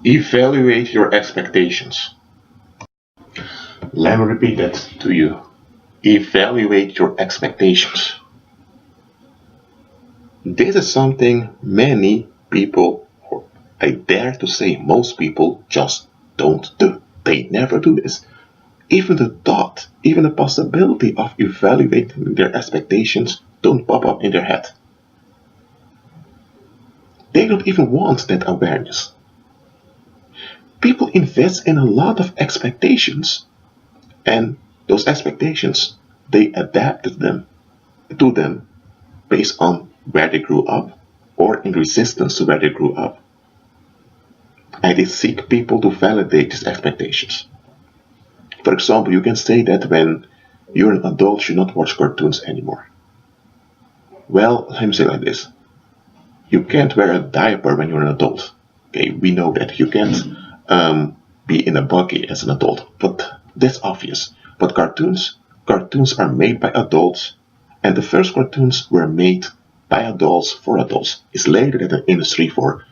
Evaluate your expectations. Let me repeat that to you. Evaluate your expectations. This is something many people, or I dare to say most people, just don't do. They never do this. Even the thought, even the possibility of evaluating their expectations don't pop up in their head. They don't even want that awareness. People invest in a lot of expectations, and those expectations, they adapted them to them based on where they grew up or in resistance to where they grew up. And they seek people to validate these expectations. For example, you can say that when you're an adult, you should not watch cartoons anymore. Well, let me say it like this. You can't wear a diaper when you're an adult. Okay, we know that. You can't be in a buggy as an adult, but that's obvious. But cartoons are made by adults, and the first cartoons were made by adults for adults. It's later that the industry for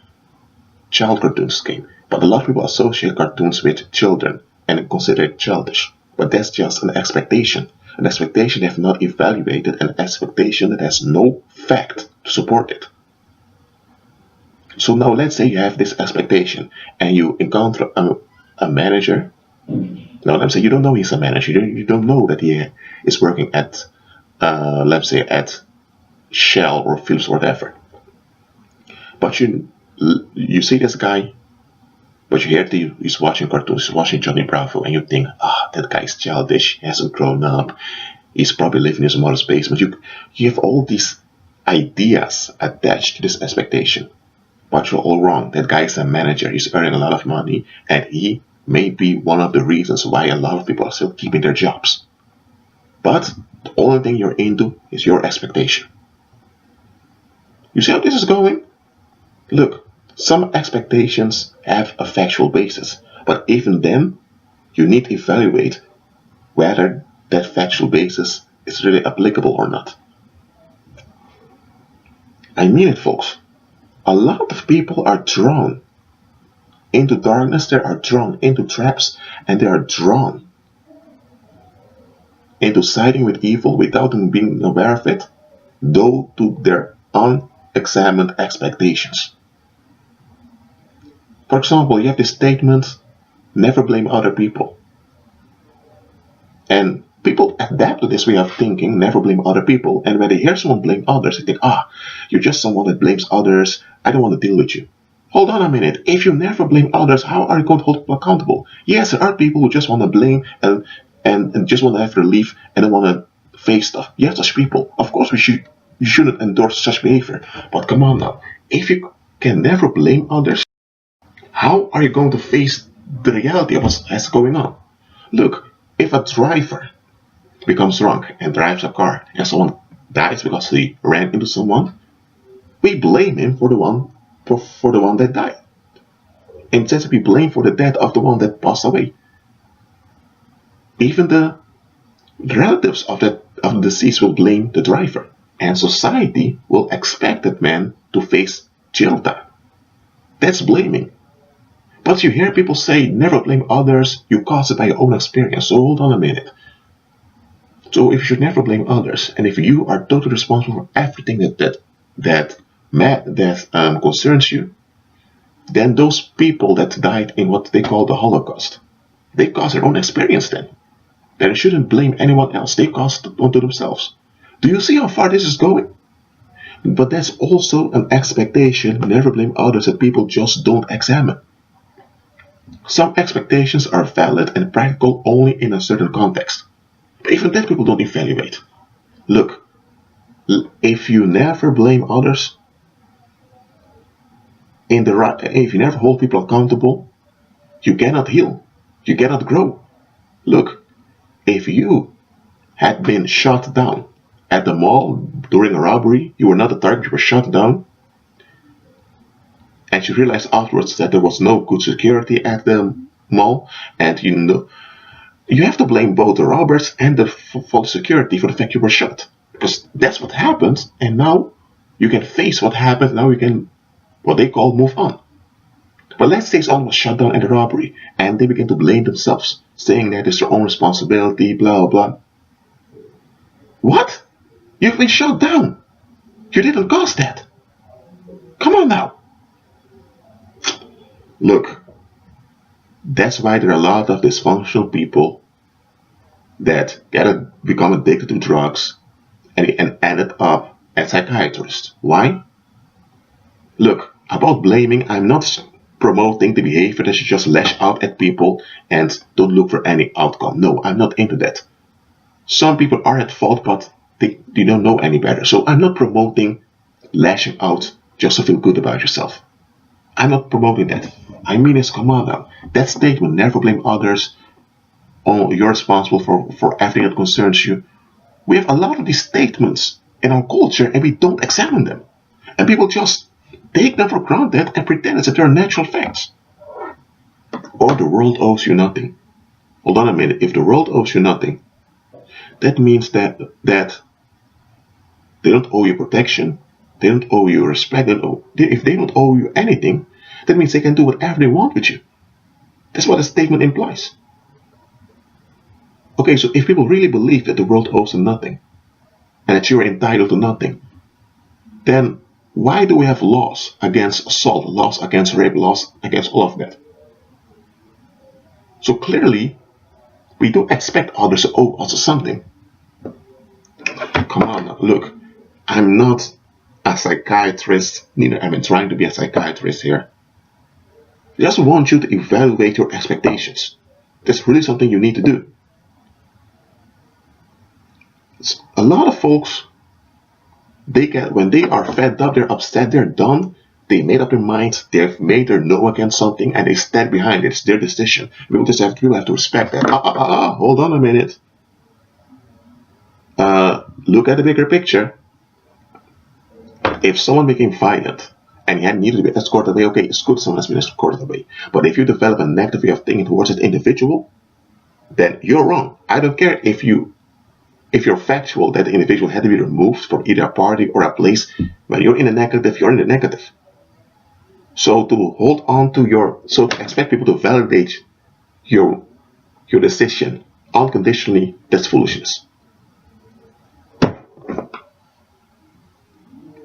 child cartoons came, but a lot of people associate cartoons with children and consider it childish. But that's just an expectation they have not evaluated, an expectation that has no fact to support it. So now let's say you have this expectation and you encounter a manager. Now let's say you don't know he's a manager. You don't know that he is working at, let's say, at Shell or Philips or whatever. But you see this guy, but you hear that he's watching cartoons, he's watching Johnny Bravo, and you think, that guy's childish, he hasn't grown up, he's probably living in his mother's basement. You have all these ideas attached to this expectation. But you're all wrong. That guy is a manager. He's earning a lot of money, and he may be one of the reasons why a lot of people are still keeping their jobs. But the only thing you're into is your expectation. You see how this is going? Look, some expectations have a factual basis, but even then, you need to evaluate whether that factual basis is really applicable or not. I mean it, folks. A lot of people are drawn into darkness, they are drawn into traps, and they are drawn into siding with evil without them being aware of it, due to their unexamined expectations. For example, you have this statement, never blame other people. And people adapt to this way of thinking, never blame other people, and when they hear someone blame others, they think, you're just someone that blames others, I don't want to deal with you. Hold on a minute, if you never blame others, how are you going to hold people accountable? Yes, there are people who just want to blame and just want to have relief and don't want to face stuff. You have such people. Of course you shouldn't endorse such behavior. But come on now, if you can never blame others, how are you going to face the reality of what's going on? Look, if a driver becomes drunk and drives a car and someone dies because he ran into someone, we blame him for the one that died, instead to be blamed for the death of the one that passed away. Even the relatives of the deceased will blame the driver, and society will expect that man to face jail time. That's blaming. But you hear people say, never blame others, you cause it by your own experience. So hold on a minute. So if you should never blame others, and if you are totally responsible for everything that concerns you, then those people that died in what they call the Holocaust, they caused their own experience then. Then you shouldn't blame anyone else, they caused it onto themselves. Do you see how far this is going? But that's also an expectation, never blame others, that people just don't examine. Some expectations are valid and practical only in a certain context. But even that people don't evaluate. Look, if you never blame others, if you never hold people accountable, you cannot heal. You cannot grow. Look, if you had been shot down at the mall during a robbery, you were not a target, you were shot down, and you realized afterwards that there was no good security at the mall, and you have to blame both the robbers and the security for the fact you were shot, because that's what happened, and now you can face what happened. Now you can, what they call, move on. But let's say someone was shut down in the robbery and they begin to blame themselves, saying that it's their own responsibility, blah, blah. What? You've been shut down. You didn't cause that. Come on now. Look, that's why there are a lot of dysfunctional people that become addicted to drugs and ended up as psychiatrists. Why? Look, about blaming, I'm not promoting the behavior that you just lash out at people and don't look for any outcome. No, I'm not into that. Some people are at fault, but they don't know any better. So I'm not promoting lashing out just to feel good about yourself. I'm not promoting that. I mean is, come on now. That statement, never blame others, or you're responsible for everything that concerns you. We have a lot of these statements in our culture and we don't examine them. And people just take them for granted and pretend as if they're natural facts. Or the world owes you nothing. Hold on a minute. If the world owes you nothing, that means that they don't owe you protection, they don't owe you respect, if they don't owe you anything, that means they can do whatever they want with you. That's what the statement implies. Okay, so if people really believe that the world owes them nothing, and that you're entitled to nothing, then why do we have laws against assault, laws against rape, laws against all of that? So clearly, we don't expect others to owe us something. Come on now, look, I'm not a psychiatrist, neither am I trying to be a psychiatrist here. I just want you to evaluate your expectations. That's really something you need to do. A lot of folks, when they are fed up, they're upset, they're done, they made up their minds, they've made their no against something, and they stand behind it. It's their decision. People have to respect that. Hold on a minute. Look at the bigger picture. If someone became violent and he needed to be escorted away, okay, it's good someone has been escorted away. But if you develop a negative way of thinking towards that individual, then you're wrong. I don't care if you're factual that the individual had to be removed from either a party or a place. When you're in the negative, you're in the negative. So to expect people to validate your decision unconditionally, that's foolishness.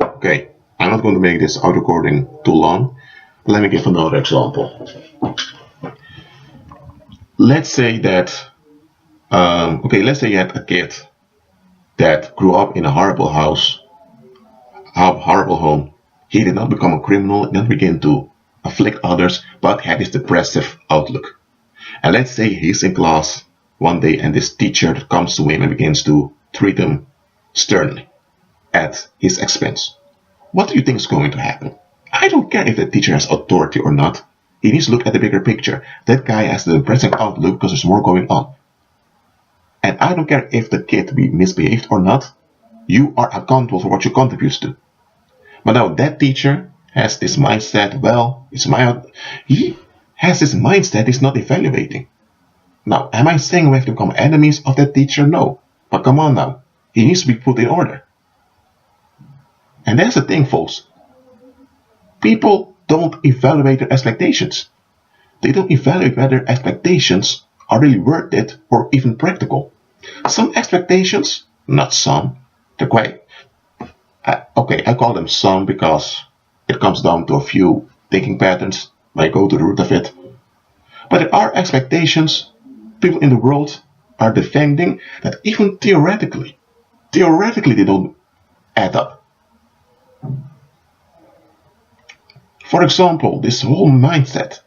Okay, I'm not going to make this audio recording too long. Let me give another example. Let's say that, let's say you had a kid that grew up in a horrible house, horrible home. He did not become a criminal, did not begin to afflict others, but had this depressive outlook. And let's say he's in class one day and this teacher comes to him and begins to treat him sternly at his expense. What do you think is going to happen? I don't care if the teacher has authority or not. He needs to look at the bigger picture. That guy has the depressing outlook because there's more going on. And I don't care if the kid be misbehaved or not. You are accountable for what you contribute to. But now that teacher has this mindset, he has this mindset he's not evaluating. Now, am I saying we have to become enemies of that teacher? No. But come on now. He needs to be put in order. And that's the thing, folks. People don't evaluate their expectations. They don't evaluate whether expectations are really worth it or even practical. Some expectations, not some, they're quite... I call them some because it comes down to a few thinking patterns. I go to the root of it. But there are expectations people in the world are defending that even theoretically they don't add up. For example, this whole mindset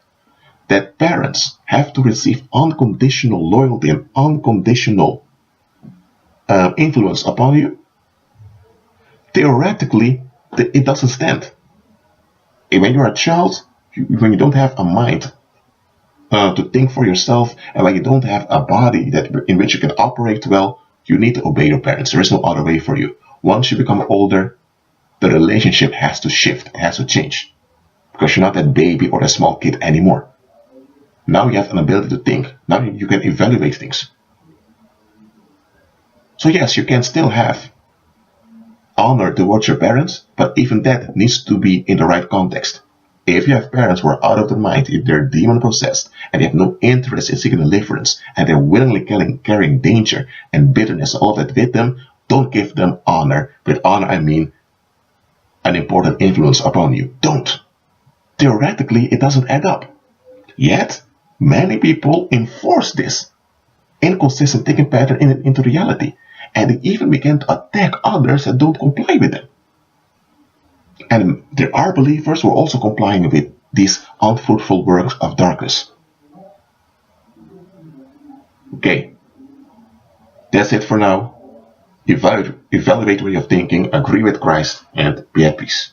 that parents have to receive unconditional loyalty and unconditional influence upon you, theoretically, it doesn't stand. When you're a child, when you don't have a mind to think for yourself, and when you don't have a body in which you can operate well, you need to obey your parents. There is no other way for you. Once you become older, the relationship has to shift, it has to change. Because you're not that baby or that small kid anymore. Now you have an ability to think. Now you can evaluate things. So yes, you can still have honor towards your parents, but even that needs to be in the right context. If you have parents who are out of their mind, if they're demon possessed, and they have no interest in seeking deliverance, and they're willingly carrying danger and bitterness, all of that with them, don't give them honor. With honor, I mean an important influence upon you. Don't. Theoretically, it doesn't add up. Yet, many people enforce this inconsistent thinking pattern into reality, and they even begin to attack others that don't comply with them. And there are believers who are also complying with these unfruitful works of darkness. Okay, that's it for now. Evaluate your way of thinking, agree with Christ, and be at peace.